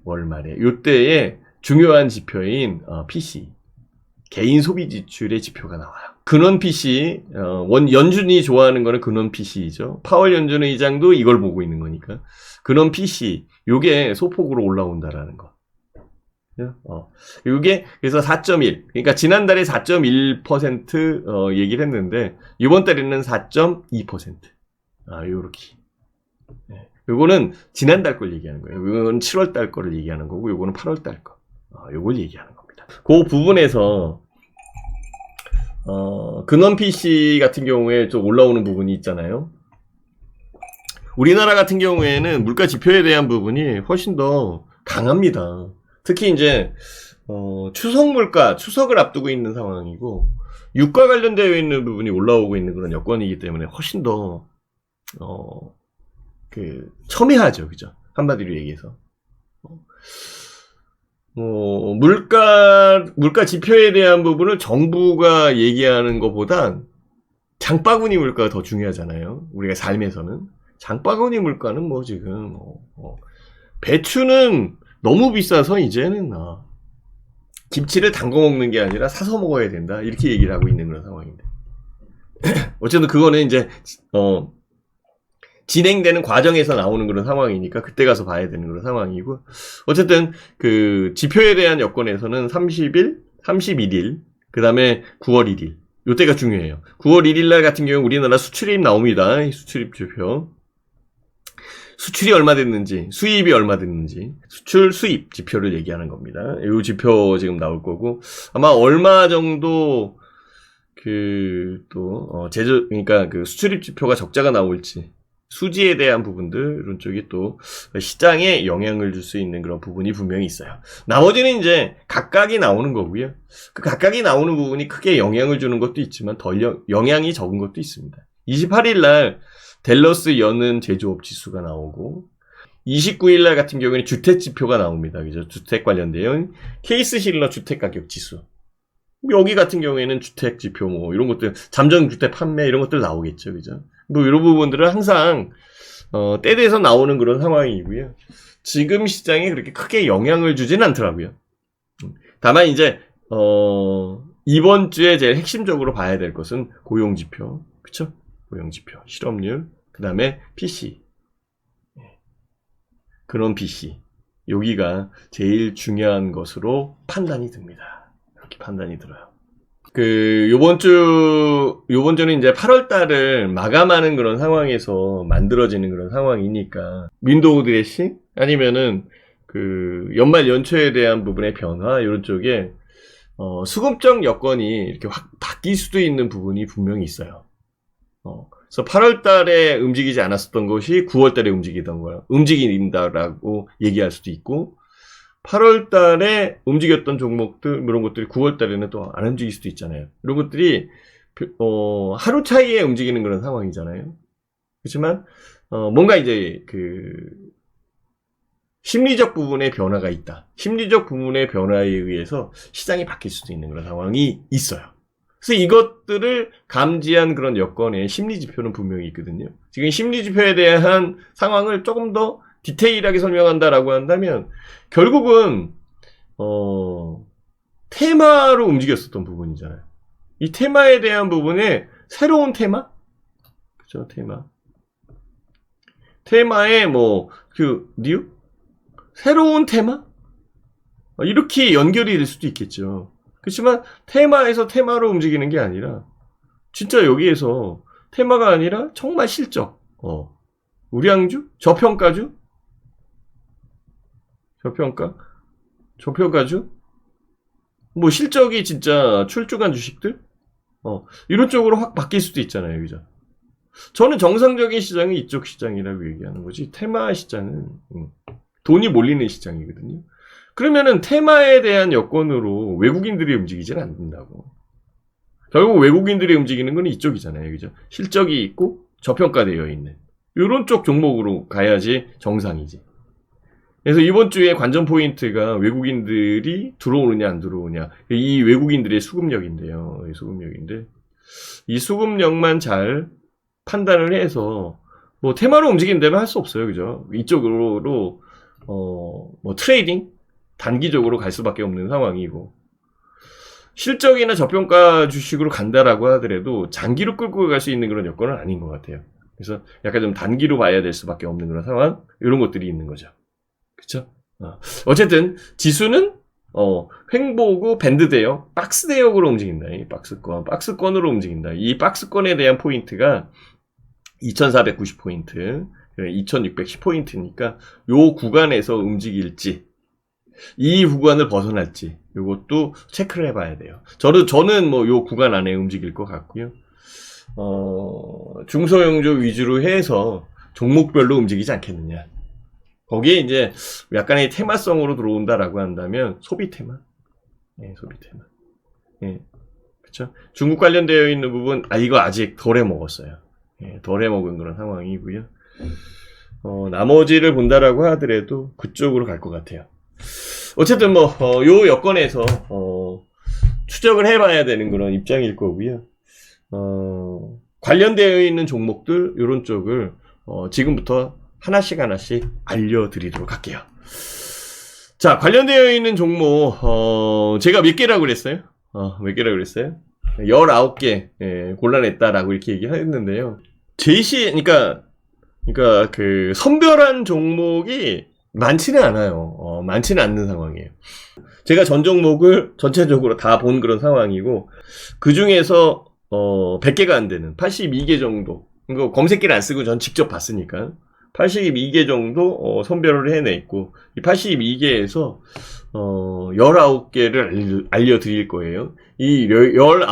요때에 중요한 지표인 PC 개인 소비 지출의 지표가 나와요. 근원 PC, 연준이 좋아하는 거는 근원 PC이죠. 파월 연준 의장도 이걸 보고 있는 거니까. 근원 PC, 요게 소폭으로 올라온다라는 거. 요게, 그래서 4.1. 그러니까 지난달에 4.1% 얘기를 했는데, 이번 달에는 4.2%. 요렇게. 네. 요거는 지난달 걸 얘기하는 거예요. 요거는 7월 달 거를 얘기하는 거고, 요거는 8월 달 거. 요걸 얘기하는 겁니다. 그 부분에서, 근원 PC 같은 경우에 좀 올라오는 부분이 있잖아요. 우리나라 같은 경우에는 물가 지표에 대한 부분이 훨씬 더 강합니다. 특히 이제 추석 물가, 추석을 앞두고 있는 상황이고 유가 관련되어 있는 부분이 올라오고 있는 그런 여건이기 때문에 훨씬 더 첨예하죠, 그죠? 한마디로 얘기해서 물가 지표에 대한 부분을 정부가 얘기하는 것보단 장바구니 물가가 더 중요하잖아요. 우리가 삶에서는 장바구니 물가는 뭐 지금 배추는 너무 비싸서 이제는 김치를 담궈 먹는 게 아니라 사서 먹어야 된다 이렇게 얘기를 하고 있는 그런 상황인데 어쨌든 그거는 이제 진행되는 과정에서 나오는 그런 상황이니까 그때 가서 봐야 되는 그런 상황이고 어쨌든 그 지표에 대한 여건에서는 30일, 31일 그 다음에 9월 1일 요때가 중요해요. 9월 1일 날 같은 경우 우리나라 수출입 나옵니다. 수출입 지표 수출이 얼마 됐는지, 수입이 얼마 됐는지, 수출, 수입 지표를 얘기하는 겁니다. 이 지표 지금 나올 거고, 아마 얼마 정도, 그러니까 그 수출입 지표가 적자가 나올지, 수지에 대한 부분들, 이런 쪽이 또 시장에 영향을 줄 수 있는 그런 부분이 분명히 있어요. 나머지는 이제 각각이 나오는 거고요. 그 각각이 나오는 부분이 크게 영향을 주는 것도 있지만, 영향이 적은 것도 있습니다. 28일 날, 댈러스 여는 제조업 지수가 나오고 29일 날 같은 경우에는 주택 지표가 나옵니다. 그죠? 주택 관련된 케이스 실러 주택 가격 지수. 여기 같은 경우에는 주택 지표 뭐 이런 것들 잠정 주택 판매 이런 것들 나오겠죠. 그죠? 뭐 이런 부분들은 항상 때돼서 나오는 그런 상황이고요. 지금 시장에 그렇게 크게 영향을 주진 않더라고요. 다만 이제 이번 주에 제일 핵심적으로 봐야 될 것은 고용 지표. 그쵸? 고용 지표, 실업률, 그 다음에 PC. 그런 PC. 여기가 제일 중요한 것으로 판단이 듭니다. 이렇게 판단이 들어요. 요번 주는 이제 8월 달을 마감하는 그런 상황에서 만들어지는 그런 상황이니까, 윈도우 드레싱? 아니면은, 연말 연초에 대한 부분의 변화, 이런 쪽에, 수급적 여건이 이렇게 확 바뀔 수도 있는 부분이 분명히 있어요. 그래서 8월 달에 움직이지 않았었던 것이 9월 달에 움직인다라고 얘기할 수도 있고, 8월 달에 움직였던 종목들, 이런 것들이 9월 달에는 또 안 움직일 수도 있잖아요. 이런 것들이, 하루 차이에 움직이는 그런 상황이잖아요. 그렇지만, 뭔가 이제, 심리적 부분의 변화가 있다. 심리적 부분의 변화에 의해서 시장이 바뀔 수도 있는 그런 상황이 있어요. 그래서 이것들을 감지한 그런 여건의 심리지표는 분명히 있거든요. 지금 심리지표에 대한 상황을 조금 더 디테일하게 설명한다라고 한다면, 결국은, 테마로 움직였었던 부분이잖아요. 이 테마에 대한 부분에 새로운 테마? 그죠, 테마. 테마에 뉴? 새로운 테마? 이렇게 연결이 될 수도 있겠죠. 그렇지만 테마에서 테마로 움직이는 게 아니라 진짜 여기에서 테마가 아니라 정말 실적, 우량주, 저평가주, 저평가주, 뭐 실적이 진짜 출중한 주식들, 이런 쪽으로 확 바뀔 수도 있잖아요, 그죠? 저는 정상적인 시장은 이쪽 시장이라고 얘기하는 거지 테마 시장은 돈이 몰리는 시장이거든요. 그러면은 테마에 대한 여건으로 외국인들이 움직이질 않는다고. 결국 외국인들이 움직이는 건 이쪽이잖아요. 그죠? 실적이 있고 저평가되어 있는 이런 쪽 종목으로 가야지 정상이지. 그래서 이번 주에 관전 포인트가 외국인들이 들어오느냐 안 들어오냐. 이 외국인들의 수급력인데요. 이 수급력만 잘 판단을 해서 뭐 테마로 움직인다면 할 수 없어요. 그죠? 이쪽으로 트레이딩 단기적으로 갈 수밖에 없는 상황이고, 실적이나 저평가 주식으로 간다라고 하더라도 장기로 끌고 갈 수 있는 그런 여건은 아닌 것 같아요. 그래서 약간 좀 단기로 봐야 될 수밖에 없는 그런 상황, 이런 것들이 있는 거죠. 그쵸? 어쨌든 지수는 횡보고 밴드 대역, 박스 대역으로 움직인다. 이 박스권으로 움직인다. 이 박스권에 대한 포인트가 2490포인트, 2610포인트니까 요 구간에서 움직일지, 이 구간을 벗어날지, 요것도 체크를 해봐야 돼요. 저는 뭐 요 구간 안에 움직일 것 같고요. 중소형조 위주로 해서 종목별로 움직이지 않겠느냐. 거기에 이제 약간의 테마성으로 들어온다라고 한다면 소비 테마. 예, 소비 테마. 예. 그쵸? 중국 관련되어 있는 부분, 이거 아직 덜 해먹었어요. 예, 덜 해먹은 그런 상황이고요. 나머지를 본다라고 하더라도 그쪽으로 갈 것 같아요. 어쨌든 요 여건에서, 추적을 해봐야 되는 그런 입장일 거고요. 관련되어 있는 종목들, 요런 쪽을, 지금부터 하나씩 알려드리도록 할게요. 자, 관련되어 있는 종목, 제가 몇 개라고 그랬어요? 몇 개라고 그랬어요? 19개, 골라냈다라고 이렇게 얘기했는데요. 그러니까 그, 선별한 종목이 많지는 않아요. 많지는 않는 상황이에요. 제가 전 종목을 전체적으로 다 본 그런 상황이고, 그 중에서, 100개가 안 되는 82개 정도. 이거 검색기를 안 쓰고 전 직접 봤으니까. 82개 정도 선별을 해냈고, 이 82개에서 19개를 알려드릴 거예요. 이 19